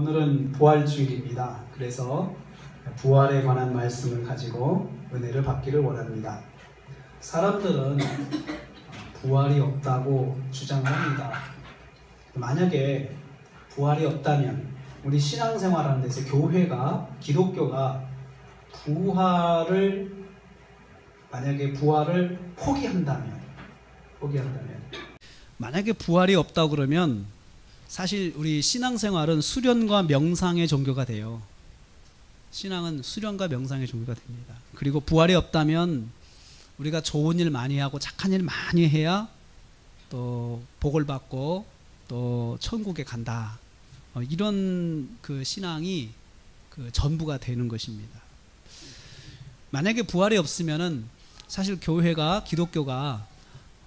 오늘은 부활주일입니다. 그래서 부활에 관한 말씀을 가지고 은혜를 받기를 원합니다. 사람들은 부활이 없다고 주장을 합니다. 만약에 부활이 없다면 우리 신앙생활하는 데서 교회가, 기독교가 만약에 부활을 포기한다면 만약에 부활이 없다고 그러면 사실 우리 신앙생활은 수련과 명상의 종교가 돼요. 신앙은 수련과 명상의 종교가 됩니다. 그리고 부활이 없다면 우리가 좋은 일 많이 하고 착한 일 많이 해야 또 복을 받고 또 천국에 간다. 이런 그 신앙이 그 전부가 되는 것입니다. 만약에 부활이 없으면은 사실 교회가, 기독교가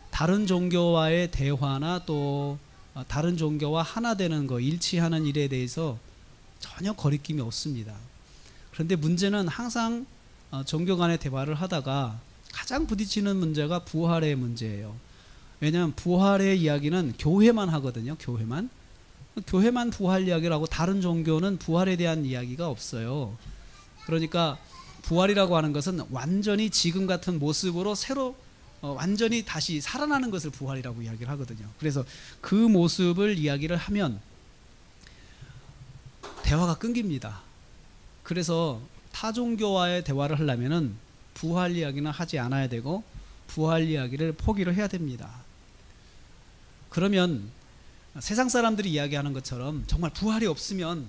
다른 종교와의 대화나 또 다른 종교와 하나 되는 거, 일치하는 일에 대해서 전혀 거리낌이 없습니다. 그런데 문제는 항상 종교 간의 대화를 하다가 가장 부딪히는 문제가 부활의 문제예요. 왜냐하면 부활의 이야기는 교회만 하거든요. 교회만 부활 이야기를 하고 다른 종교는 부활에 대한 이야기가 없어요. 그러니까 부활이라고 하는 것은 완전히 지금 같은 모습으로 새로 완전히 다시 살아나는 것을 부활이라고 이야기를 하거든요. 그래서 그 모습을 이야기를 하면 대화가 끊깁니다. 그래서 타 종교와의 대화를 하려면은 부활 이야기는 하지 않아야 되고 부활 이야기를 포기를 해야 됩니다. 그러면 세상 사람들이 이야기하는 것처럼 정말 부활이 없으면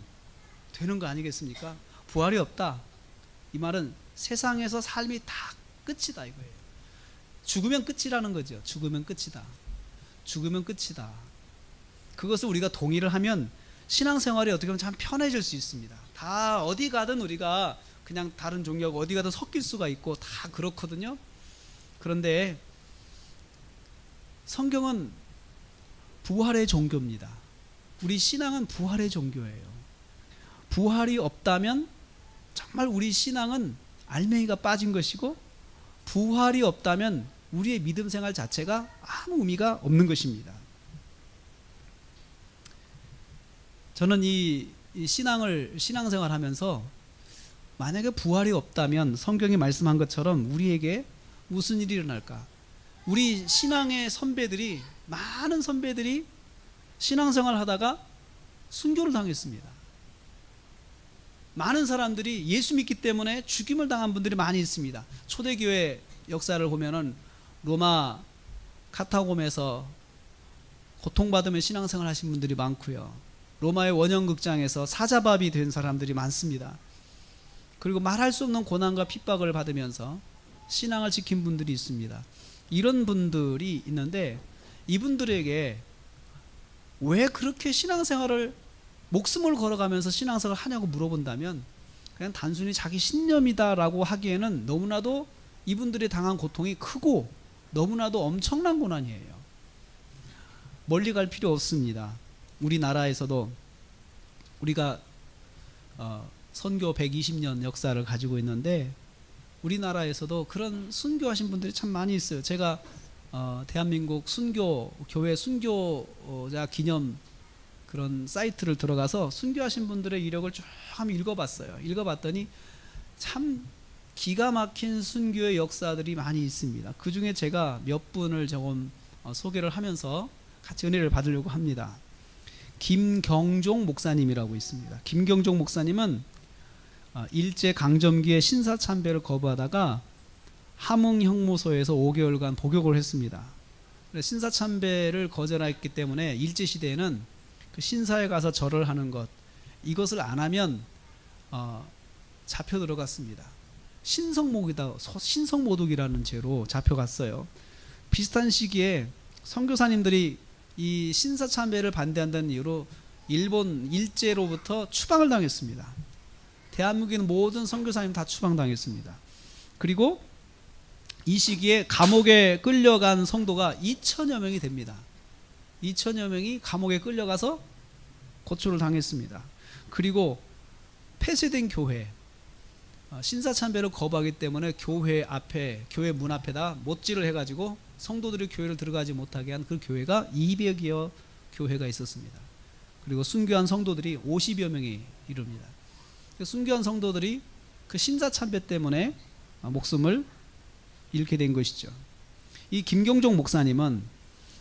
되는 거 아니겠습니까? 부활이 없다. 이 말은 세상에서 삶이 다 끝이다 이거예요. 죽으면 끝이라는 거죠. 죽으면 끝이다. 죽으면 끝이다. 그것을 우리가 동의를 하면 신앙생활이 어떻게 보면 참 편해질 수 있습니다. 다 어디 가든 우리가 그냥 다른 종교하고 어디 가든 섞일 수가 있고 다 그렇거든요. 그런데 성경은 부활의 종교입니다. 우리 신앙은 부활의 종교예요. 부활이 없다면 정말 우리 신앙은 알맹이가 빠진 것이고 부활이 없다면 우리의 믿음 생활 자체가 아무 의미가 없는 것입니다. 저는 이 신앙생활 하면서 만약에 부활이 없다면 성경이 말씀한 것처럼 우리에게 무슨 일이 일어날까? 우리 신앙의 선배들이, 많은 선배들이 신앙생활 하다가 순교를 당했습니다. 많은 사람들이 예수 믿기 때문에 죽임을 당한 분들이 많이 있습니다. 초대교회 역사를 보면은 로마 카타콤에서 고통받으며 신앙생활 하신 분들이 많고요. 로마의 원형극장에서 사자밥이 된 사람들이 많습니다. 그리고 말할 수 없는 고난과 핍박을 받으면서 신앙을 지킨 분들이 있습니다. 이런 분들이 있는데 이분들에게 왜 그렇게 신앙생활을 목숨을 걸어가면서 신앙생활을 하냐고 물어본다면 그냥 단순히 자기 신념이다라고 하기에는 너무나도 이분들이 당한 고통이 크고 너무나도 엄청난 고난이에요. 멀리 갈 필요 없습니다. 우리나라에서도 우리가 선교 120년 역사를 가지고 있는데 우리나라에서도 그런 순교하신 분들이 참 많이 있어요. 제가 대한민국 교회 순교자 기념 그런 사이트를 들어가서 순교하신 분들의 이력을 쭉 한번 읽어봤어요. 읽어봤더니 참 기가 막힌 순교의 역사들이 많이 있습니다. 그 중에 제가 몇 분을 조금 소개를 하면서 같이 은혜를 받으려고 합니다. 김경종 목사님이라고 있습니다. 김경종 목사님은 일제강점기에 신사참배를 거부하다가 함흥형무소에서 5개월간 복역을 했습니다. 신사참배를 거절했기 때문에 일제시대에는 그 신사에 가서 절을 하는 것, 이것을 안 하면 잡혀 들어갔습니다. 신성모독이라는 죄로 잡혀갔어요. 비슷한 시기에 선교사님들이 이 신사참배를 반대한다는 이유로 일본 일제로부터 추방을 당했습니다. 대한민국에 있는 모든 선교사님 다 추방당했습니다. 그리고 이 시기에 감옥에 끌려간 성도가 2천여 명이 됩니다. 2천여 명이 감옥에 끌려가서 고초를 당했습니다. 그리고 폐쇄된 교회, 신사참배를 거부하기 때문에 교회 문 앞에다 못질을 해가지고 성도들이 교회를 들어가지 못하게 한 그 교회가 200여 교회가 있었습니다. 그리고 순교한 성도들이 50여 명에 이릅니다. 순교한 성도들이 그 신사참배 때문에 목숨을 잃게 된 것이죠. 이 김경종 목사님은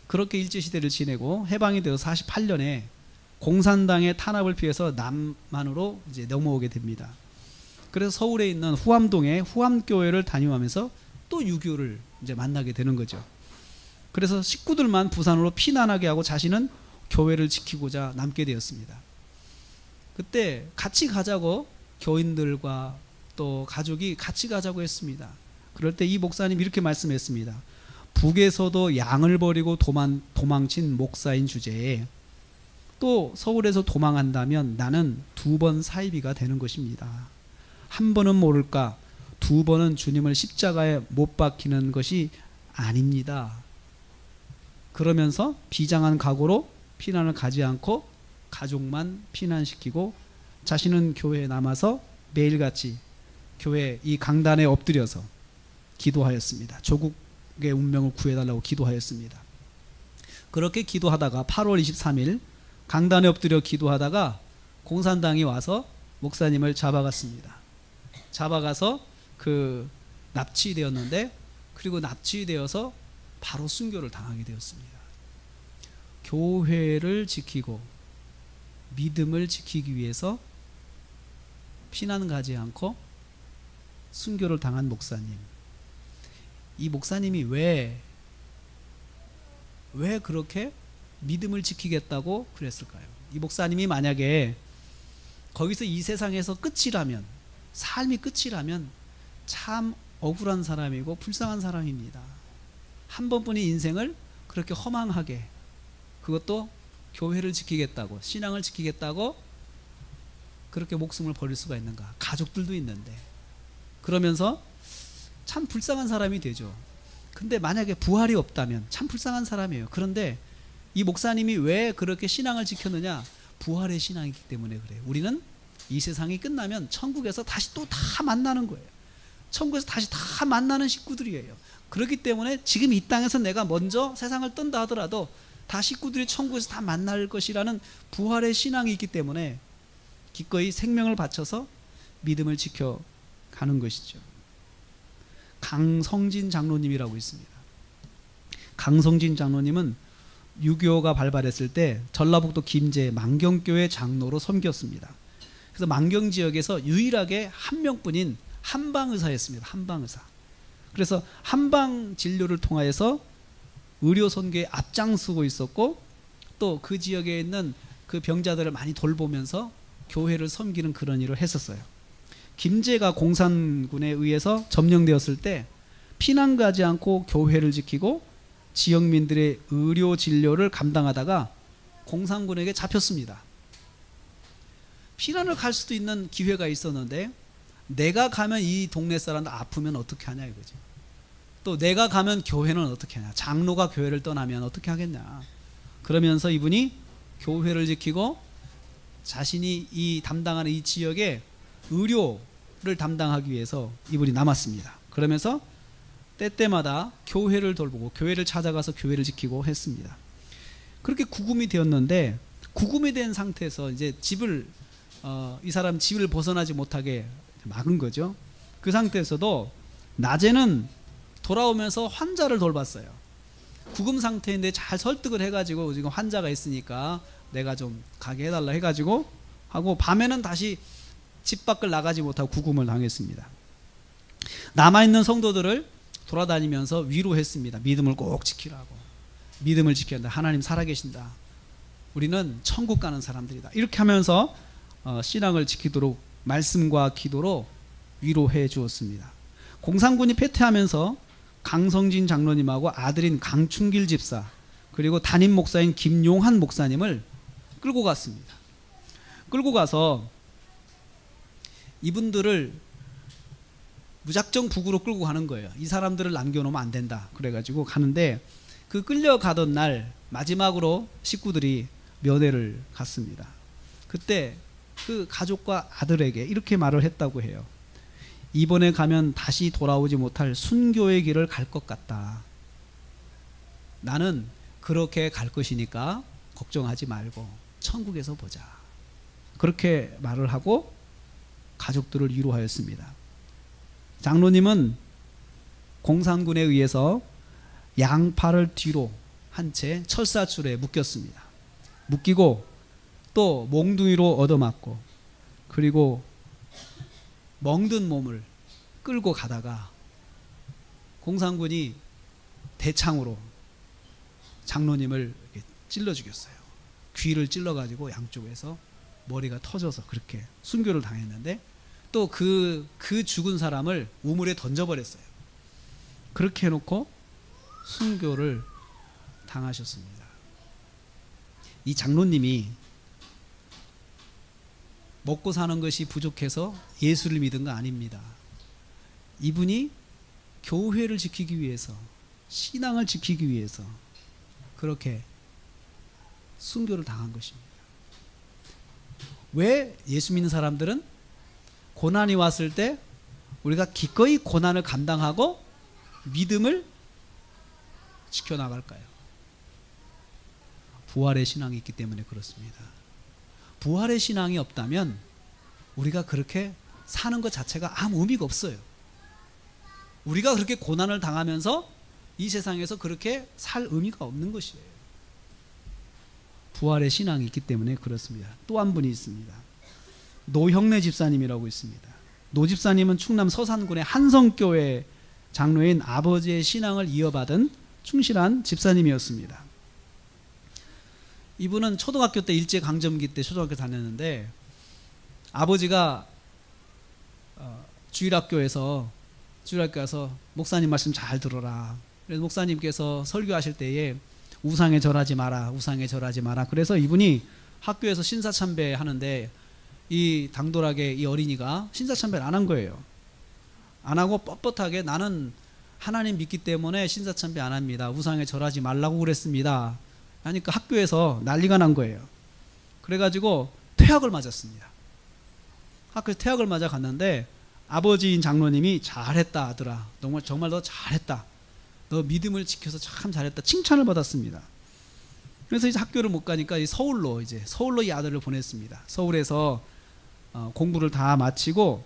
그렇게 일제시대를 지내고 해방이 되어 48년에 공산당의 탄압을 피해서 남만으로 이제 넘어오게 됩니다. 그래서 서울에 있는 후암동의 후암교회를 다녀오면서 또 유교를 이제 만나게 되는 거죠. 그래서 식구들만 부산으로 피난하게 하고 자신은 교회를 지키고자 남게 되었습니다. 그때 같이 가자고 교인들과 또 가족이 같이 가자고 했습니다. 그럴 때 이 목사님 이렇게 말씀했습니다. 북에서도 양을 버리고 도망친 목사인 주제에 또 서울에서 도망한다면 나는 2번 사이비가 되는 것입니다. 한 번은 모를까 2번은 주님을 십자가에 못 박히는 것이 아닙니다. 그러면서 비장한 각오로 피난을 가지 않고 가족만 피난시키고 자신은 교회에 남아서 매일같이 교회 이 강단에 엎드려서 기도하였습니다. 조국의 운명을 구해달라고 기도하였습니다. 그렇게 기도하다가 8월 23일 강단에 엎드려 기도하다가 공산당이 와서 목사님을 잡아갔습니다. 잡아가서 납치되었는데, 그리고 납치되어서 바로 순교를 당하게 되었습니다. 교회를 지키고 믿음을 지키기 위해서 피난 가지 않고 순교를 당한 목사님. 이 목사님이 왜 그렇게 믿음을 지키겠다고 그랬을까요? 이 목사님이 만약에 거기서 이 세상에서 끝이라면, 삶이 끝이라면 참 억울한 사람이고 불쌍한 사람입니다. 한 번뿐인 인생을 그렇게 허망하게, 그것도 교회를 지키겠다고, 신앙을 지키겠다고 그렇게 목숨을 버릴 수가 있는가? 가족들도 있는데. 그러면서 참 불쌍한 사람이 되죠. 근데 만약에 부활이 없다면 참 불쌍한 사람이에요. 그런데 이 목사님이 왜 그렇게 신앙을 지켰느냐? 부활의 신앙이기 때문에 그래요. 우리는 이 세상이 끝나면 천국에서 다시 또 다 만나는 거예요. 천국에서 다시 다 만나는 식구들이에요. 그렇기 때문에 지금 이 땅에서 내가 먼저 세상을 떤다 하더라도 다 식구들이 천국에서 다 만날 것이라는 부활의 신앙이 있기 때문에 기꺼이 생명을 바쳐서 믿음을 지켜가는 것이죠. 강성진 장로님이라고 있습니다. 강성진 장로님은 6.25가 발발했을 때 전라북도 김제 망경교회 장로로 섬겼습니다. 그래서 망경 지역에서 유일하게 한 명뿐인 한방의사였습니다. 한방의사. 그래서 한방 진료를 통하여서 의료 선교에 앞장서고 있었고, 또 그 지역에 있는 그 병자들을 많이 돌보면서 교회를 섬기는 그런 일을 했었어요. 김제가 공산군에 의해서 점령되었을 때 피난 가지 않고 교회를 지키고 지역민들의 의료 진료를 감당하다가 공산군에게 잡혔습니다. 피난을 갈 수도 있는 기회가 있었는데, 내가 가면 이 동네 사람들 아프면 어떻게 하냐 이거죠. 또 내가 가면 교회는 어떻게 하냐, 장로가 교회를 떠나면 어떻게 하겠냐. 그러면서 이분이 교회를 지키고 자신이 이 담당하는 이 지역의 의료를 담당하기 위해서 이분이 남았습니다. 그러면서 때때마다 교회를 돌보고 교회를 찾아가서 교회를 지키고 했습니다. 그렇게 구금이 되었는데, 구금이 된 상태에서 이제 이 사람 집을 벗어나지 못하게 막은 거죠. 그 상태에서도 낮에는 돌아오면서 환자를 돌봤어요. 구금 상태인데 잘 설득을 해가지고 지금 환자가 있으니까 내가 좀 가게 해달라 해가지고 하고, 밤에는 다시 집 밖을 나가지 못하고 구금을 당했습니다. 남아있는 성도들을 돌아다니면서 위로했습니다. 믿음을 꼭 지키라고. 믿음을 지켜야 한다. 하나님 살아계신다. 우리는 천국 가는 사람들이다. 이렇게 하면서 신앙을 지키도록 말씀과 기도로 위로해 주었습니다. 공산군이 패퇴하면서 강성진 장로님하고 아들인 강춘길 집사, 그리고 담임 목사인 김용한 목사님을 끌고 갔습니다. 끌고 가서 이분들을 무작정 북으로 끌고 가는 거예요. 이 사람들을 남겨놓으면 안 된다. 그래가지고 가는데, 그 끌려가던 날 마지막으로 식구들이 면회를 갔습니다. 그때 그 가족과 아들에게 이렇게 말을 했다고 해요. 이번에 가면 다시 돌아오지 못할 순교의 길을 갈 것 같다. 나는 그렇게 갈 것이니까 걱정하지 말고 천국에서 보자. 그렇게 말을 하고 가족들을 위로하였습니다. 장로님은 공산군에 의해서 양팔을 뒤로 한 채 철사줄에 묶였습니다. 묶이고 또 몽둥이로 얻어맞고, 그리고 멍든 몸을 끌고 가다가 공산군이 대창으로 장로님을 찔러 죽였어요. 귀를 찔러가지고 양쪽에서 머리가 터져서 그렇게 순교를 당했는데, 또 그 죽은 사람을 우물에 던져버렸어요. 그렇게 해놓고 순교를 당하셨습니다. 이 장로님이 먹고 사는 것이 부족해서 예수를 믿은 거 아닙니다. 이분이 교회를 지키기 위해서, 신앙을 지키기 위해서 그렇게 순교를 당한 것입니다. 왜 예수 믿는 사람들은 고난이 왔을 때 우리가 기꺼이 고난을 감당하고 믿음을 지켜나갈까요? 부활의 신앙이 있기 때문에 그렇습니다. 부활의 신앙이 없다면 우리가 그렇게 사는 것 자체가 아무 의미가 없어요. 우리가 그렇게 고난을 당하면서 이 세상에서 그렇게 살 의미가 없는 것이에요. 부활의 신앙이 있기 때문에 그렇습니다. 또 한 분이 있습니다. 노형래 집사님이라고 있습니다. 노 집사님은 충남 서산군의 한성교회 장로인 아버지의 신앙을 이어받은 충실한 집사님이었습니다. 이분은 초등학교 때 일제강점기 때 초등학교 다녔는데, 아버지가 주일학교에서 목사님 말씀 잘 들어라. 그래서 목사님께서 설교하실 때에 우상에 절하지 마라, 우상에 절하지 마라. 그래서 이분이 학교에서 신사참배 하는데 이 당돌하게 이 어린이가 신사참배를 안 한 거예요. 안 하고 뻣뻣하게 나는 하나님 믿기 때문에 신사참배 안 합니다. 우상에 절하지 말라고 그랬습니다. 하니까 학교에서 난리가 난 거예요. 그래가지고 퇴학을 맞았습니다. 학교에서 퇴학을 맞아 갔는데 아버지인 장로님이 잘했다 아들아, 정말 너 잘했다, 너 믿음을 지켜서 참 잘했다, 칭찬을 받았습니다. 그래서 이제 학교를 못 가니까 서울로 이 아들을 보냈습니다. 서울에서 공부를 다 마치고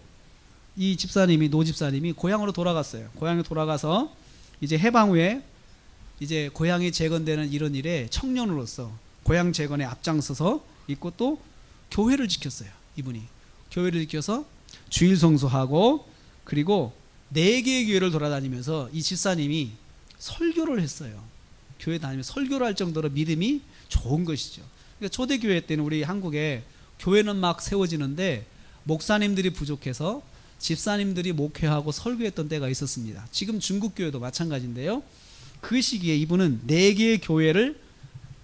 이 집사님이, 노 집사님이 고향으로 돌아갔어요. 고향에 돌아가서 이제 해방 후에 이제 고향이 재건되는 이런 일에 청년으로서 고향 재건에 앞장서서 있고, 또 교회를 지켰어요. 이분이 교회를 지켜서 주일 성수하고, 그리고 4개의 교회를 돌아다니면서 이 집사님이 설교를 했어요. 교회 다니면서 설교를 할 정도로 믿음이 좋은 것이죠. 그러니까 초대교회 때는 우리 한국에 교회는 막 세워지는데 목사님들이 부족해서 집사님들이 목회하고 설교했던 때가 있었습니다. 지금 중국교회도 마찬가지인데요. 그 시기에 이분은 4개의 교회를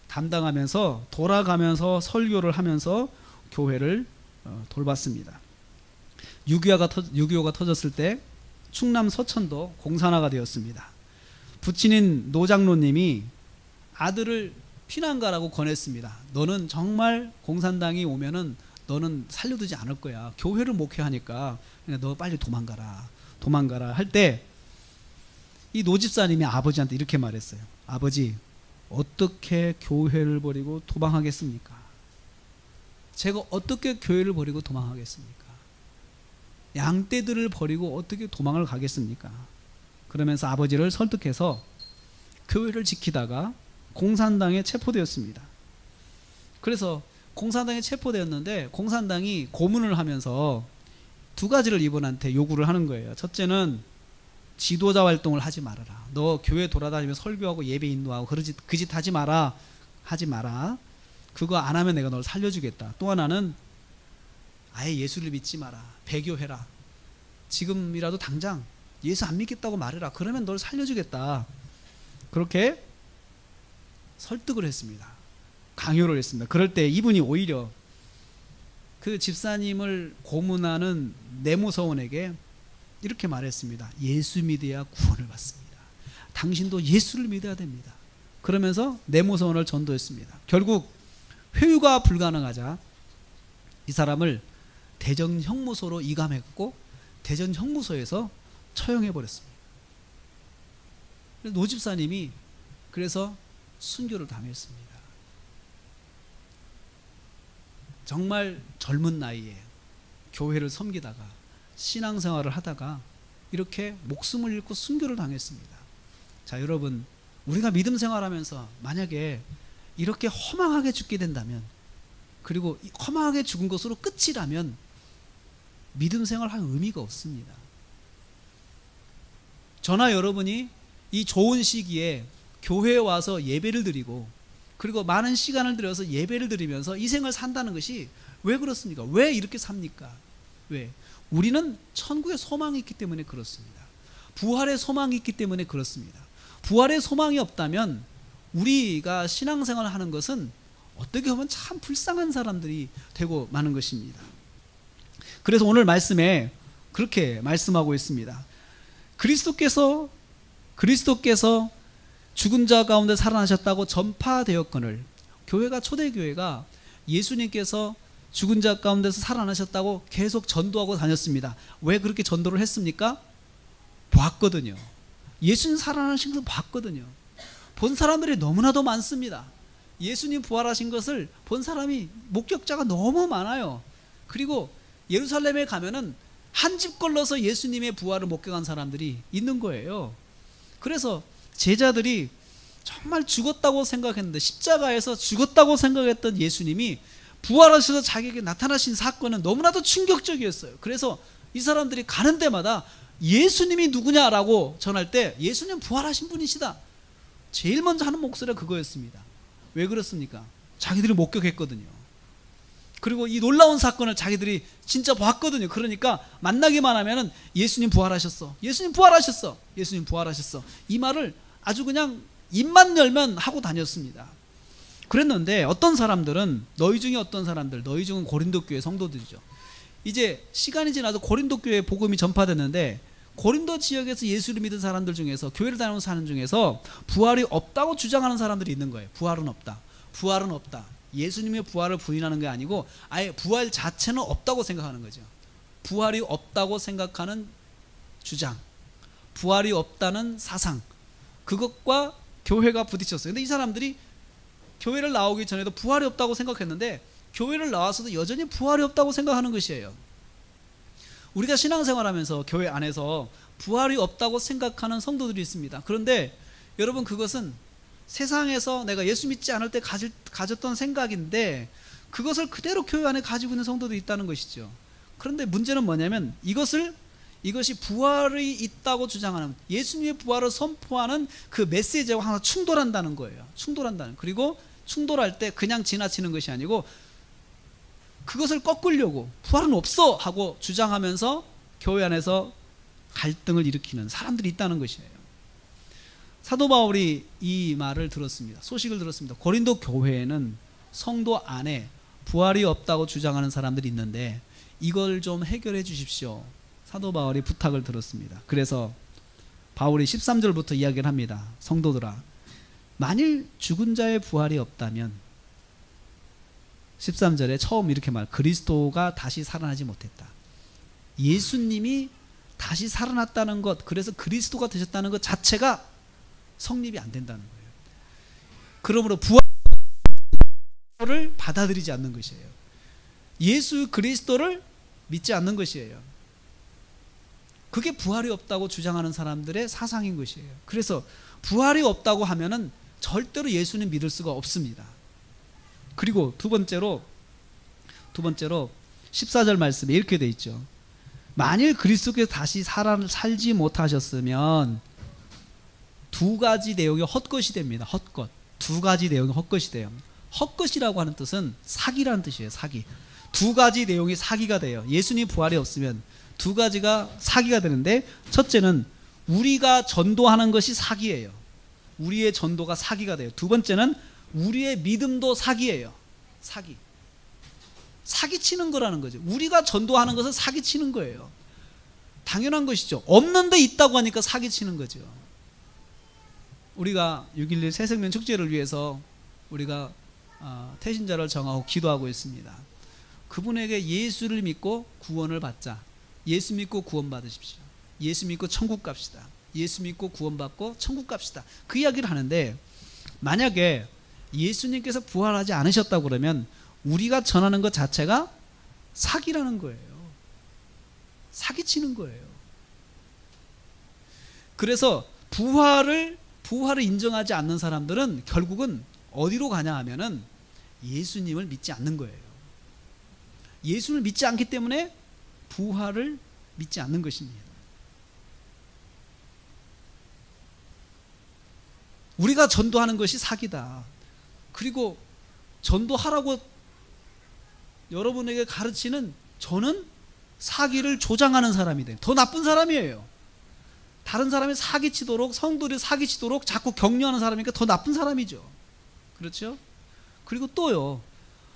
담당하면서 돌아가면서 설교를 하면서 교회를 돌봤습니다. 6.25가 터졌을 때 충남 서천도 공산화가 되었습니다. 부친인 노장로님이 아들을 피난가라고 권했습니다. 너는 정말 공산당이 오면은 너는 살려두지 않을 거야. 교회를 목회하니까 너 빨리 도망가라 할 때 이 노집사님이 아버지한테 이렇게 말했어요. 아버지, 어떻게 교회를 버리고 도망하겠습니까? 제가 어떻게 교회를 버리고 도망하겠습니까? 양떼들을 버리고 어떻게 도망을 가겠습니까? 그러면서 아버지를 설득해서 교회를 지키다가 공산당에 체포되었습니다. 그래서 공산당에 체포되었는데 공산당이 고문을 하면서 2가지를 이분한테 요구를 하는 거예요. 첫째는 지도자 활동을 하지 말아라. 너 교회 돌아다니면서 설교하고 예배 인도하고 그 짓 하지 마라. 그거 안 하면 내가 널 살려주겠다. 또 하나는 아예 예수를 믿지 마라. 배교해라. 지금이라도 당장 예수 안 믿겠다고 말해라. 그러면 널 살려주겠다. 그렇게 설득을 했습니다. 강요를 했습니다. 그럴 때 이분이 오히려 그 집사님을 고문하는 내무서원에게 이렇게 말했습니다. 예수 믿어야 구원을 받습니다. 당신도 예수를 믿어야 됩니다. 그러면서 내무서원을 전도했습니다. 결국 회유가 불가능하자 이 사람을 대전 형무소로 이감했고 대전 형무소에서 처형해 버렸습니다. 노 집사님이 그래서 순교를 당했습니다. 정말 젊은 나이에 교회를 섬기다가 신앙생활을 하다가 이렇게 목숨을 잃고 순교를 당했습니다. 자, 여러분, 우리가 믿음 생활하면서 만약에 이렇게 허망하게 죽게 된다면, 그리고 허망하게 죽은 것으로 끝이라면 믿음 생활할 의미가 없습니다. 저나 여러분이 이 좋은 시기에 교회에 와서 예배를 드리고, 그리고 많은 시간을 들여서 예배를 드리면서 이 생을 산다는 것이 왜 그렇습니까? 왜 이렇게 삽니까? 왜? 우리는 천국의 소망이 있기 때문에 그렇습니다. 부활의 소망이 있기 때문에 그렇습니다. 부활의 소망이 없다면 우리가 신앙생활을 하는 것은 어떻게 보면 참 불쌍한 사람들이 되고 마는 것입니다. 그래서 오늘 말씀에 그렇게 말씀하고 있습니다. 그리스도께서 죽은 자 가운데 살아나셨다고 전파되었거늘, 교회가, 초대교회가 예수님께서 죽은 자 가운데서 살아나셨다고 계속 전도하고 다녔습니다. 왜 그렇게 전도를 했습니까? 봤거든요. 예수님 살아나신 것을 봤거든요. 본 사람들이 너무나도 많습니다. 예수님 부활하신 것을 본 사람이, 목격자가 너무 많아요. 그리고 예루살렘에 가면은 한 집 걸러서 예수님의 부활을 목격한 사람들이 있는 거예요. 그래서 제자들이 정말 죽었다고 생각했는데, 십자가에서 죽었다고 생각했던 예수님이 부활하셔서 자기에게 나타나신 사건은 너무나도 충격적이었어요. 그래서 이 사람들이 가는 데마다 예수님이 누구냐라고 전할 때 예수님 부활하신 분이시다, 제일 먼저 하는 목소리가 그거였습니다. 왜 그렇습니까? 자기들이 목격했거든요. 그리고 이 놀라운 사건을 자기들이 진짜 봤거든요. 그러니까 만나기만 하면은 예수님 부활하셨어, 예수님 부활하셨어, 예수님 부활하셨어, 이 말을 아주 그냥 입만 열면 하고 다녔습니다. 그랬는데 어떤 사람들은, 너희 중에 어떤 사람들, 너희 중은 고린도 교회 성도들이죠. 이제 시간이 지나서 고린도 교회 복음이 전파됐는데, 고린도 지역에서 예수를 믿은 사람들 중에서, 교회를 다니는 사람 중에서 부활이 없다고 주장하는 사람들이 있는 거예요. 부활은 없다, 부활은 없다. 예수님의 부활을 부인하는 게 아니고 아예 부활 자체는 없다고 생각하는 거죠. 부활이 없다고 생각하는 주장, 부활이 없다는 사상, 그것과 교회가 부딪혔어요. 근데 이 사람들이 교회를 나오기 전에도 부활이 없다고 생각했는데, 교회를 나와서도 여전히 부활이 없다고 생각하는 것이에요. 우리가 신앙생활하면서 교회 안에서 부활이 없다고 생각하는 성도들이 있습니다. 그런데 여러분, 그것은 세상에서 내가 예수 믿지 않을 때 가졌던 생각인데, 그것을 그대로 교회 안에 가지고 있는 성도들이 있다는 것이죠. 그런데 문제는 뭐냐면, 이것이 부활이 있다고 주장하는, 예수님의 부활을 선포하는 그 메시지와 하나 충돌한다는 거예요. 그리고 충돌할 때 그냥 지나치는 것이 아니고 그것을 꺾으려고 부활은 없어 하고 주장하면서 교회 안에서 갈등을 일으키는 사람들이 있다는 것이에요. 사도 바울이 이 말을 들었습니다. 소식을 들었습니다. 고린도 교회에는 성도 안에 부활이 없다고 주장하는 사람들이 있는데 이걸 좀 해결해 주십시오. 사도 바울이 부탁을 들었습니다. 그래서 바울이 13절부터 이야기를 합니다. 성도들아, 만일 죽은 자의 부활이 없다면, 13절에 처음 이렇게 그리스도가 다시 살아나지 못했다, 예수님이 다시 살아났다는 것, 그래서 그리스도가 되셨다는 것 자체가 성립이 안 된다는 거예요. 그러므로 부활을 받아들이지 않는 것이에요. 예수 그리스도를 믿지 않는 것이에요. 그게 부활이 없다고 주장하는 사람들의 사상인 것이에요. 그래서 부활이 없다고 하면은 절대로 예수님 믿을 수가 없습니다. 그리고 두 번째로 14절 말씀에 이렇게 돼 있죠. 만일 그리스도께서 다시 살지 못하셨으면 두 가지 내용이 헛것이 됩니다. 헛것. 두 가지 내용이 헛것이 돼요. 헛것이라고 하는 뜻은 사기라는 뜻이에요. 사기. 두 가지 내용이 사기가 돼요. 예수님 부활이 없으면 두 가지가 사기가 되는데, 첫째는 우리가 전도하는 것이 사기예요. 우리의 전도가 사기가 돼요. 두 번째는 우리의 믿음도 사기예요. 사기치는 거라는 거죠. 우리가 전도하는 것은 사기치는 거예요. 당연한 것이죠. 없는데 있다고 하니까 사기치는 거죠. 우리가 6.11 새생명 축제를 위해서 우리가 태신자를 정하고 기도하고 있습니다. 그분에게 예수를 믿고 구원을 받자. 예수 믿고 구원 받으십시오. 예수 믿고 천국 갑시다. 예수 믿고 구원 받고 천국 갑시다. 그 이야기를 하는데, 만약에 예수님께서 부활하지 않으셨다고 그러면 우리가 전하는 것 자체가 사기라는 거예요. 사기치는 거예요. 그래서 부활을 인정하지 않는 사람들은 결국은 어디로 가냐 하면은 예수님을 믿지 않는 거예요. 예수를 믿지 않기 때문에 부활을 믿지 않는 것입니다. 우리가 전도하는 것이 사기다. 그리고 전도하라고 여러분에게 가르치는 저는 사기를 조장하는 사람이 돼요. 더 나쁜 사람이에요. 다른 사람이 사기치도록, 성도들이 사기치도록 자꾸 격려하는 사람이니까 더 나쁜 사람이죠. 그렇죠? 그리고 또요,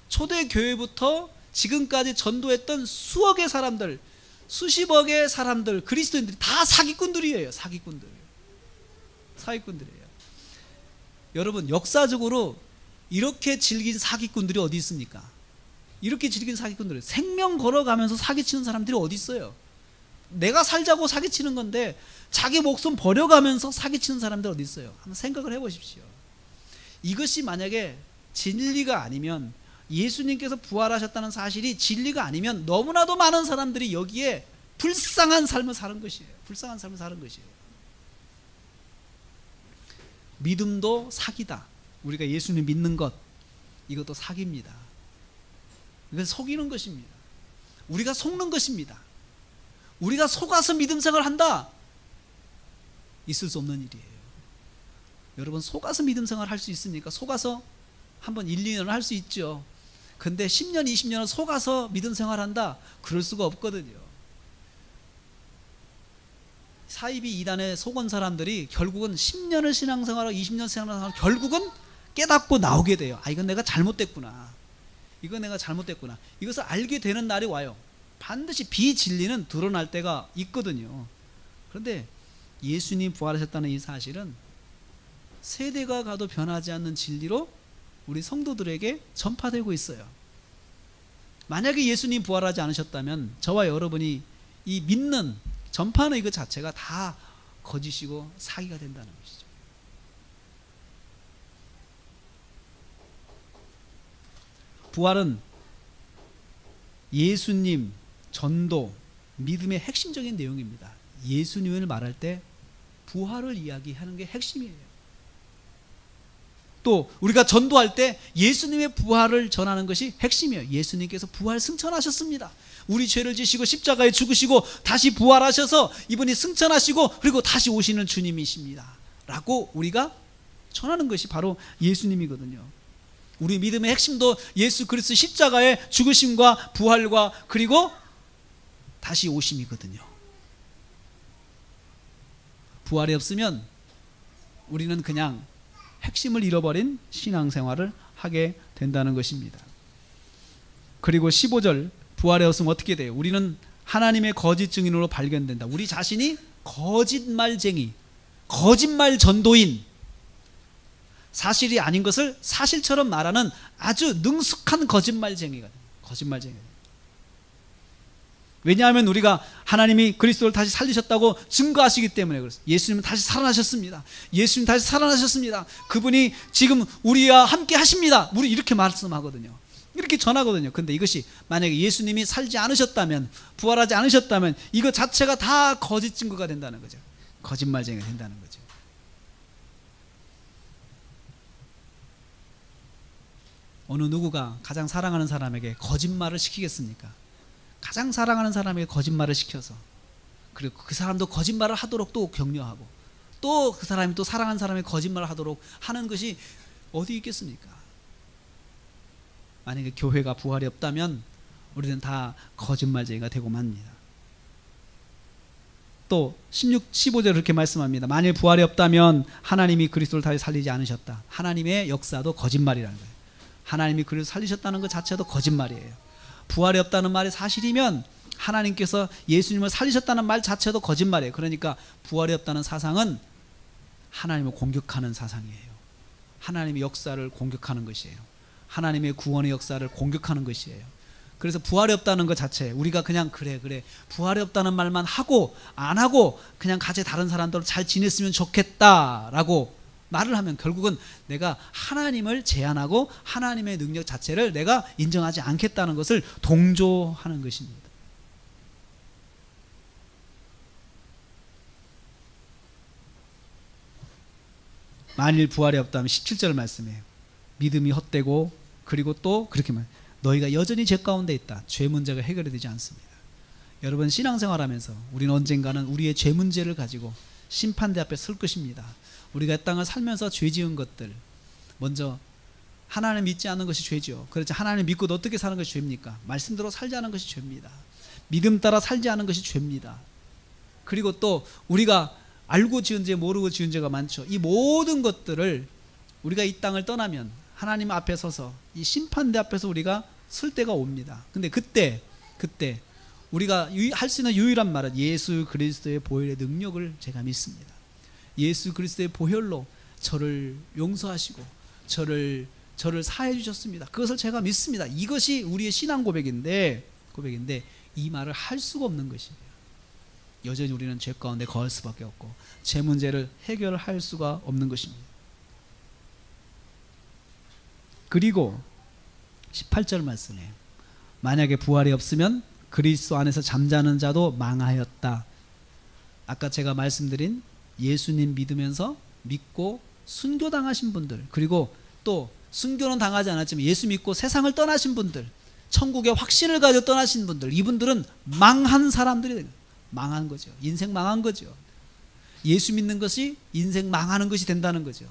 초대교회부터 지금까지 전도했던 수억의 사람들, 수십억의 사람들, 그리스도인들이 다 사기꾼들이에요. 사기꾼들이에요. 여러분, 역사적으로 이렇게 질긴 사기꾼들이 어디 있습니까? 이렇게 질긴 사기꾼들이, 생명 걸어가면서 사기치는 사람들이 어디 있어요? 내가 살자고 사기치는 건데 자기 목숨 버려가면서 사기치는 사람들 어디 있어요? 한번 생각을 해보십시오. 이것이 만약에 진리가 아니면, 예수님께서 부활하셨다는 사실이 진리가 아니면 너무나도 많은 사람들이 여기에 불쌍한 삶을 사는 것이에요. 불쌍한 삶을 사는 것이에요. 믿음도 사기다. 우리가 예수님 믿는 것, 이것도 사기입니다. 이건 속이는 것입니다. 우리가 속는 것입니다. 우리가 속아서 믿음 생활을 한다? 있을 수 없는 일이에요. 여러분, 속아서 믿음 생활을 할 수 있습니까? 속아서 한번 1, 2년을 할 수 있죠. 근데 10년, 20년을 속아서 믿음 생활을 한다? 그럴 수가 없거든요. 사이비 이단에 속은 사람들이 결국은 10년을 신앙생활하고 20년 신앙생활하고 결국은 깨닫고 나오게 돼요. 아, 이건 내가 잘못됐구나. 이건 내가 잘못됐구나. 이것을 알게 되는 날이 와요. 반드시 비진리는 드러날 때가 있거든요. 그런데 예수님 부활하셨다는 이 사실은 세대가 가도 변하지 않는 진리로 우리 성도들에게 전파되고 있어요. 만약에 예수님 부활하지 않으셨다면 저와 여러분이 이 믿는, 전파하는 이것 자체가 다 거짓이고 사기가 된다는 것이죠. 부활은 예수님, 전도, 믿음의 핵심적인 내용입니다. 예수님을 말할 때 부활을 이야기하는 게 핵심이에요. 또 우리가 전도할 때 예수님의 부활을 전하는 것이 핵심이에요. 예수님께서 부활 승천하셨습니다. 우리 죄를 지시고 십자가에 죽으시고 다시 부활하셔서 이분이 승천하시고 그리고 다시 오시는 주님이십니다 라고 우리가 전하는 것이 바로 예수님이거든요. 우리 믿음의 핵심도 예수 그리스도 십자가의 죽으심과 부활과 그리고 다시 오심이거든요. 부활이 없으면 우리는 그냥 핵심을 잃어버린 신앙생활을 하게 된다는 것입니다. 그리고 15절, 부활이 없으면 어떻게 돼요? 우리는 하나님의 거짓 증인으로 발견된다. 우리 자신이 거짓말쟁이, 거짓말 전도인, 사실이 아닌 것을 사실처럼 말하는 아주 능숙한 거짓말쟁이가 돼요. 거짓말쟁이. 왜냐하면 우리가 하나님이 그리스도를 다시 살리셨다고 증거하시기 때문에 그렇습니다. 예수님은 다시 살아나셨습니다. 예수님 다시 살아나셨습니다. 그분이 지금 우리와 함께 하십니다. 우리 이렇게 말씀하거든요. 이렇게 전하거든요. 근데 이것이 만약에 예수님이 살지 않으셨다면, 부활하지 않으셨다면 이거 자체가 다 거짓 증거가 된다는 거죠. 거짓말쟁이가 된다는 거죠. 어느 누구가 가장 사랑하는 사람에게 거짓말을 시키겠습니까? 가장 사랑하는 사람에게 거짓말을 시켜서, 그리고 그 사람도 거짓말을 하도록 또 격려하고, 또 그 사람이 또 사랑하는 사람에게 거짓말을 하도록 하는 것이 어디 있겠습니까? 만약에 교회가 부활이 없다면 우리는 다 거짓말쟁이가 되고 맙니다. 또 16, 15절 이렇게 말씀합니다. 만일 부활이 없다면 하나님이 그리스도를 다시 살리지 않으셨다. 하나님의 역사도 거짓말이라는 거예요. 하나님이 그리스도를 살리셨다는 것 자체도 거짓말이에요. 부활이 없다는 말이 사실이면 하나님께서 예수님을 살리셨다는 말 자체도 거짓말이에요. 그러니까 부활이 없다는 사상은 하나님을 공격하는 사상이에요. 하나님의 역사를 공격하는 것이에요. 하나님의 구원의 역사를 공격하는 것이에요. 그래서 부활이 없다는 것 자체, 우리가 그냥 그래 부활이 없다는 말만 하고 안 하고 그냥 같이 다른 사람들로 잘 지냈으면 좋겠다라고 말을 하면 결국은 내가 하나님을 제한하고 하나님의 능력 자체를 내가 인정하지 않겠다는 것을 동조하는 것입니다. 만일 부활이 없다면 17절 말씀이에요. 믿음이 헛되고, 그리고 또 그렇게 말, 너희가 여전히 죄 가운데 있다. 죄 문제가 해결이 되지 않습니다. 여러분, 신앙생활하면서 우리는 언젠가는 우리의 죄 문제를 가지고 심판대 앞에 설 것입니다. 우리가 이 땅을 살면서 죄 지은 것들, 먼저 하나님 믿지 않는 것이 죄죠. 그렇지, 하나님 믿고도 어떻게 사는 것이 죄입니까? 말씀대로 살지 않은 것이 죄입니다. 믿음 따라 살지 않은 것이 죄입니다. 그리고 또 우리가 알고 지은 죄, 모르고 지은 죄가 많죠. 이 모든 것들을 우리가 이 땅을 떠나면 하나님 앞에 서서 이 심판대 앞에서 우리가 설 때가 옵니다. 근데 그때 우리가 할 수 있는 유일한 말은 예수 그리스도의 보혈의 능력을 제가 믿습니다. 예수 그리스도의 보혈로 저를 용서하시고 저를 사해 주셨습니다. 그것을 제가 믿습니다. 이것이 우리의 신앙 고백인데 이 말을 할 수가 없는 것이에요. 여전히 우리는 죄 가운데 거할 수밖에 없고 죄 문제를 해결할 수가 없는 것입니다. 그리고 18절 말씀에 만약에 부활이 없으면 그리스도 안에서 잠자는 자도 망하였다. 아까 제가 말씀드린 예수님 믿으면서 믿고 순교당하신 분들, 그리고 또 순교는 당하지 않았지만 예수 믿고 세상을 떠나신 분들, 천국의 확신을 가지고 떠나신 분들, 이분들은 망한 사람들이 됩니다. 망한 거죠. 인생 망한 거죠. 예수 믿는 것이 인생 망하는 것이 된다는 거죠.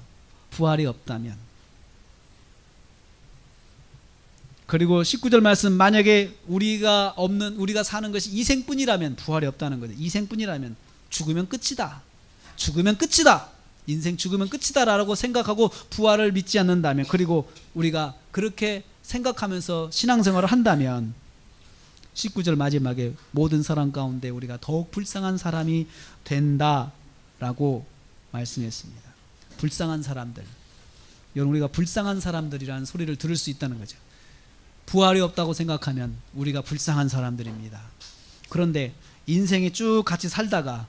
부활이 없다면. 그리고 19절 말씀, 만약에 우리가 사는 것이 이생뿐이라면, 부활이 없다는 거죠. 이생뿐이라면 죽으면 끝이다. 죽으면 끝이다. 인생 죽으면 끝이다 라고 생각하고 부활을 믿지 않는다면, 그리고 우리가 그렇게 생각하면서 신앙생활을 한다면 19절 마지막에 모든 사람 가운데 우리가 더욱 불쌍한 사람이 된다라고 말씀했습니다. 불쌍한 사람들. 여러분, 우리가 불쌍한 사람들이라는 소리를 들을 수 있다는 거죠. 부활이 없다고 생각하면 우리가 불쌍한 사람들입니다. 그런데 인생에 쭉 같이 살다가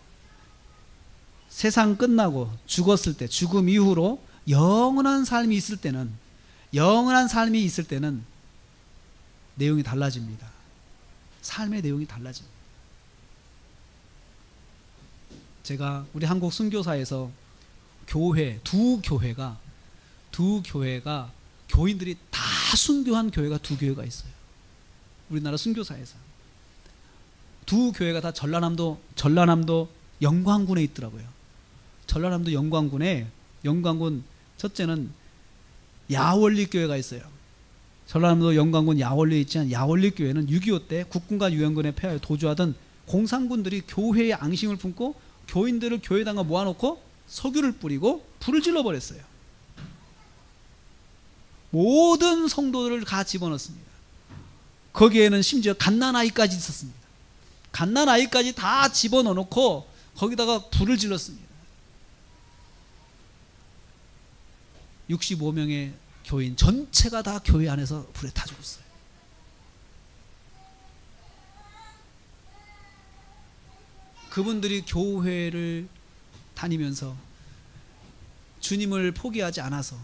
세상 끝나고 죽었을 때, 죽음 이후로 영원한 삶이 있을 때는 내용이 달라집니다. 삶의 내용이 달라집니다. 제가 우리 한국 순교사에서 두 교회가 교인들이 다 순교한 교회가 두 교회가 있어요. 우리나라 순교사에서 두 교회가 다 전라남도 영광군에 있더라고요. 전라남도 영광군 첫째는 야원리 교회가 있어요. 전라남도 영광군 야원리에 있지만 야원리 교회는 6.25 때 국군과 유엔군에 패하여 도주하던 공산군들이 교회의 앙심을 품고 교인들을 교회당에 모아놓고 석유를 뿌리고 불을 질러버렸어요. 모든 성도들을 다 집어넣습니다. 거기에는 심지어 갓난아이까지 있었습니다. 갓난아이까지 다 집어넣어놓고 거기다가 불을 질렀습니다. 65명의 교인 전체가 다 교회 안에서 불에 타 죽었어요. 그분들이 교회를 다니면서 주님을 포기하지 않아서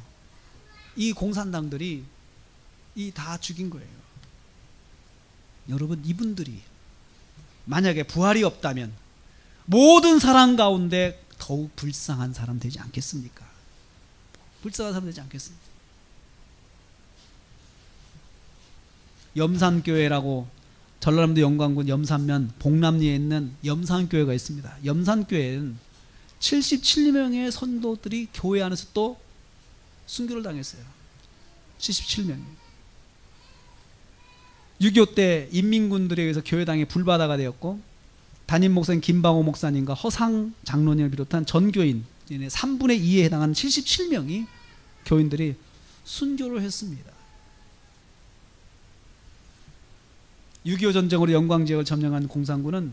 이 공산당들이 다 죽인 거예요. 여러분, 이분들이 만약에 부활이 없다면 모든 사람 가운데 더욱 불쌍한 사람 되지 않겠습니까? 불쌍한 사람 되지 않겠습니까? 염산교회라고 전라남도 영광군 염산면 봉남리에 있는 염산교회가 있습니다. 염산교회는 77명의 선도들이 교회 안에서 또 순교를 당했어요. 77명이. 6.25 때 인민군들에 의해서 교회당에 불바다가 되었고, 담임 목사님 김방호 목사님과 허상 장로님을 비롯한 전교인 3분의 2에 해당하는 77명이 교인들이 순교를 했습니다. 6.25 전쟁으로 영광지역을 점령한 공산군은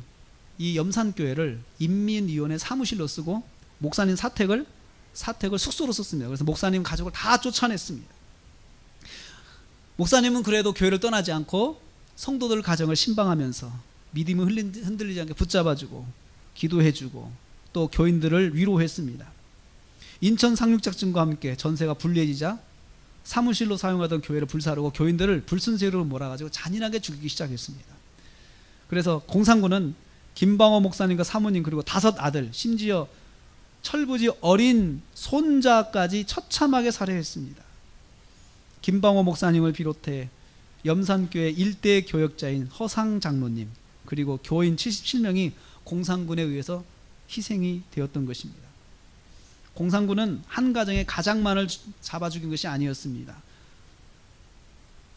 이 염산교회를 인민위원회 사무실로 쓰고 목사님 사택을 숙소로 썼습니다. 그래서 목사님 가족을 다 쫓아냈습니다. 목사님은 그래도 교회를 떠나지 않고 성도들 가정을 신방하면서 믿음이 흔들리지 않게 붙잡아주고 기도해주고 또 교인들을 위로했습니다. 인천 상륙작전과 함께 전세가 불리해지자 사무실로 사용하던 교회를 불사르고 교인들을 불순세로 몰아가지고 잔인하게 죽이기 시작했습니다. 그래서 공산군은 김방호 목사님과 사모님 그리고 5 아들, 심지어 철부지 어린 손자까지 처참하게 살해했습니다. 김방호 목사님을 비롯해 염산교회 일대 교역자인 허상 장로님 그리고 교인 77명이 공산군에 의해서 희생이 되었던 것입니다. 공산군은 한 가정에 가장만을 잡아 죽인 것이 아니었습니다.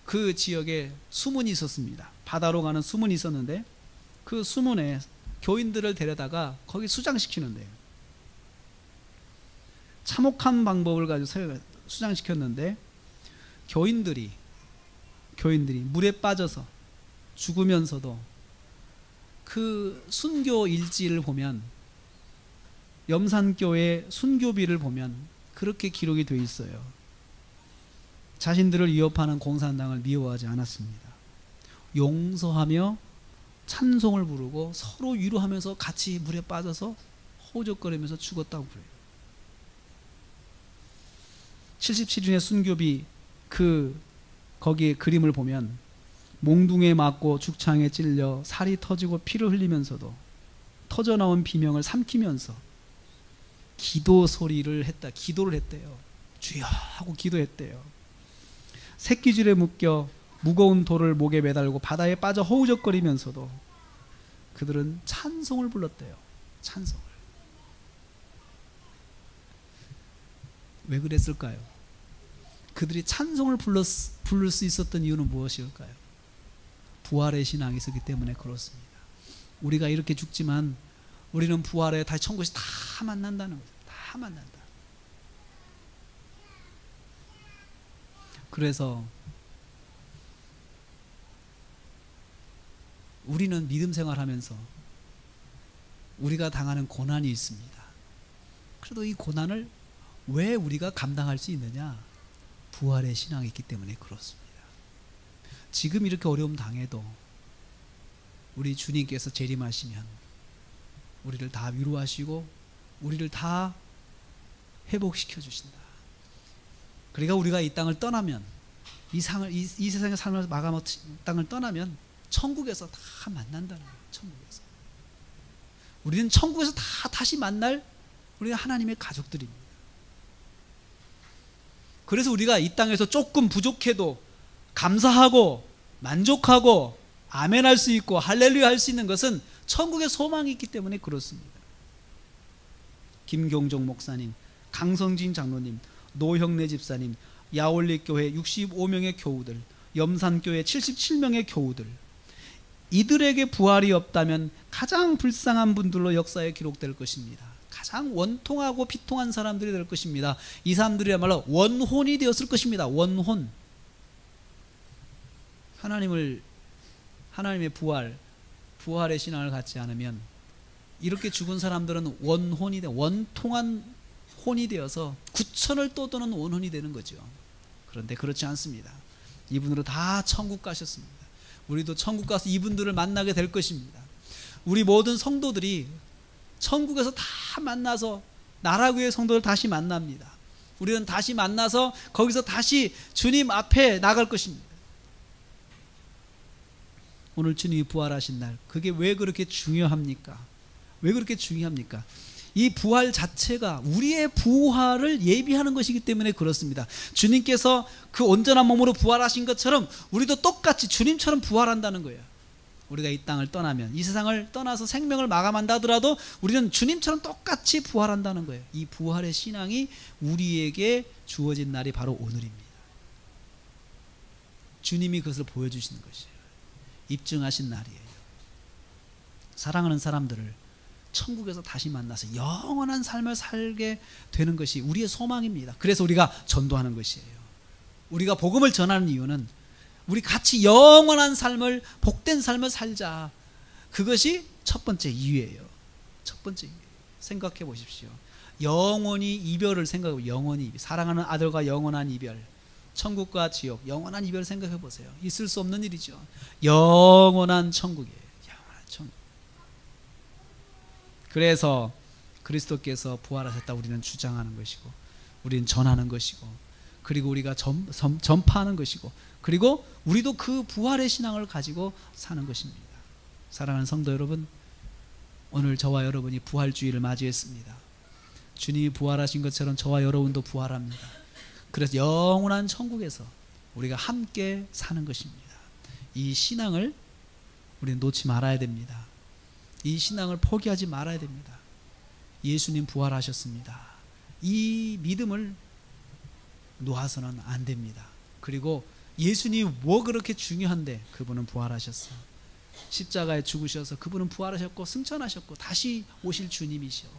그 지역에 수문이 있었습니다. 바다로 가는 수문이 있었는데 그 수문에 교인들을 데려다가 거기 수장시키는데요. 참혹한 방법을 가지고 수장시켰는데 교인들이 물에 빠져서 죽으면서도 그 순교 일지를 보면 염산교회 순교비를 보면 그렇게 기록이 되어 있어요. 자신들을 위협하는 공산당을 미워하지 않았습니다. 용서하며 찬송을 부르고 서로 위로하면서 같이 물에 빠져서 호적거리면서 죽었다고 그래요. 77인의 순교비 거기에 그림을 보면 몽둥이에 맞고 죽창에 찔려 살이 터지고 피를 흘리면서도 터져나온 비명을 삼키면서 기도를 했대요. 주여 하고 기도했대요. 새끼줄에 묶여 무거운 돌을 목에 매달고 바다에 빠져 허우적거리면서도 그들은 찬송을 불렀대요. 찬송을. 왜 그랬을까요? 그들이 찬송을 부를 수 있었던 이유는 무엇일까요? 부활의 신앙이 있었기 때문에 그렇습니다. 우리가 이렇게 죽지만 우리는 부활에 다시 천국에서 다 만난다는 거죠. 다 만난다. 그래서 우리는 믿음 생활하면서 우리가 당하는 고난이 있습니다. 그래도 이 고난을 왜 우리가 감당할 수 있느냐? 부활의 신앙이 있기 때문에 그렇습니다. 지금 이렇게 어려움 당해도 우리 주님께서 재림하시면 우리를 다 위로하시고 우리를 다 회복시켜 주신다. 그러니까 우리가 이 땅을 떠나면 이 세상의 삶을 마감하고 땅을 떠나면 천국에서 다 만난다는 거예요. 천국에서 우리는 천국에서 다 다시 만날 우리가 하나님의 가족들입니다. 그래서 우리가 이 땅에서 조금 부족해도 감사하고 만족하고 아멘할 수 있고 할렐루야 할 수 있는 것은 천국의 소망이 있기 때문에 그렇습니다. 김경종 목사님, 강성진 장로님, 노형래 집사님, 야올리교회 65명의 교우들, 염산교회 77명의 교우들, 이들에게 부활이 없다면 가장 불쌍한 분들로 역사에 기록될 것입니다. 가장 원통하고 비통한 사람들이 될 것입니다. 이 사람들이야말로 원혼이 되었을 것입니다. 원혼. 하나님의 부활의 신앙을 갖지 않으면 이렇게 죽은 사람들은 원통한 혼이 되어서 구천을 떠도는 원혼이 되는 거죠. 그런데 그렇지 않습니다. 이분으로 다 천국 가셨습니다. 우리도 천국 가서 이분들을 만나게 될 것입니다. 우리 모든 성도들이 천국에서 다 만나서 나라교회 성도를 다시 만납니다. 우리는 다시 만나서 거기서 다시 주님 앞에 나갈 것입니다. 오늘 주님이 부활하신 날, 그게 왜 그렇게 중요합니까? 왜 그렇게 중요합니까? 이 부활 자체가 우리의 부활을 예비하는 것이기 때문에 그렇습니다. 주님께서 그 온전한 몸으로 부활하신 것처럼 우리도 똑같이 주님처럼 부활한다는 거예요. 우리가 이 땅을 떠나면, 이 세상을 떠나서 생명을 마감한다 하더라도 우리는 주님처럼 똑같이 부활한다는 거예요. 이 부활의 신앙이 우리에게 주어진 날이 바로 오늘입니다. 주님이 그것을 보여주시는 것이에요. 입증하신 날이에요. 사랑하는 사람들을 천국에서 다시 만나서 영원한 삶을 살게 되는 것이 우리의 소망입니다. 그래서 우리가 전도하는 것이에요. 우리가 복음을 전하는 이유는 우리 같이 영원한 삶을, 복된 삶을 살자. 그것이 첫 번째 이유예요. 첫 번째 이유. 생각해 보십시오. 영원히 이별을 생각하고, 영원히 사랑하는 아들과 영원한 이별, 천국과 지옥, 영원한 이별 생각해 보세요. 있을 수 없는 일이죠. 영원한 천국이에요. 영원한 천국. 그래서 그리스도께서 부활하셨다 우리는 주장하는 것이고, 우리는 전하는 것이고, 그리고 우리가 전파하는 것이고, 그리고 우리도 그 부활의 신앙을 가지고 사는 것입니다. 사랑하는 성도 여러분, 오늘 저와 여러분이 부활주의를 맞이했습니다. 주님이 부활하신 것처럼 저와 여러분도 부활합니다. 그래서 영원한 천국에서 우리가 함께 사는 것입니다. 이 신앙을 우리는 놓지 말아야 됩니다. 이 신앙을 포기하지 말아야 됩니다. 예수님 부활하셨습니다. 이 믿음을 놓아서는 안 됩니다. 그리고 예수님이 뭐 그렇게 중요한데 그분은 부활하셨어. 십자가에 죽으셔서 그분은 부활하셨고 승천하셨고 다시 오실 주님이시오.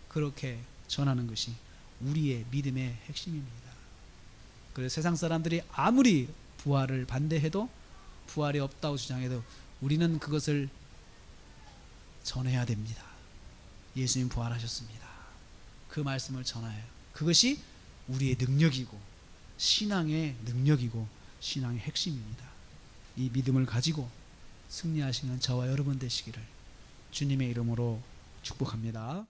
그렇게 전하는 것이 우리의 믿음의 핵심입니다. 그래서 세상 사람들이 아무리 부활을 반대해도, 부활이 없다고 주장해도 우리는 그것을 전해야 됩니다. 예수님 부활하셨습니다. 그 말씀을 전해요. 그것이 우리의 능력이고 신앙의 능력이고 신앙의 핵심입니다. 이 믿음을 가지고 승리하시는 저와 여러분 되시기를 주님의 이름으로 축복합니다.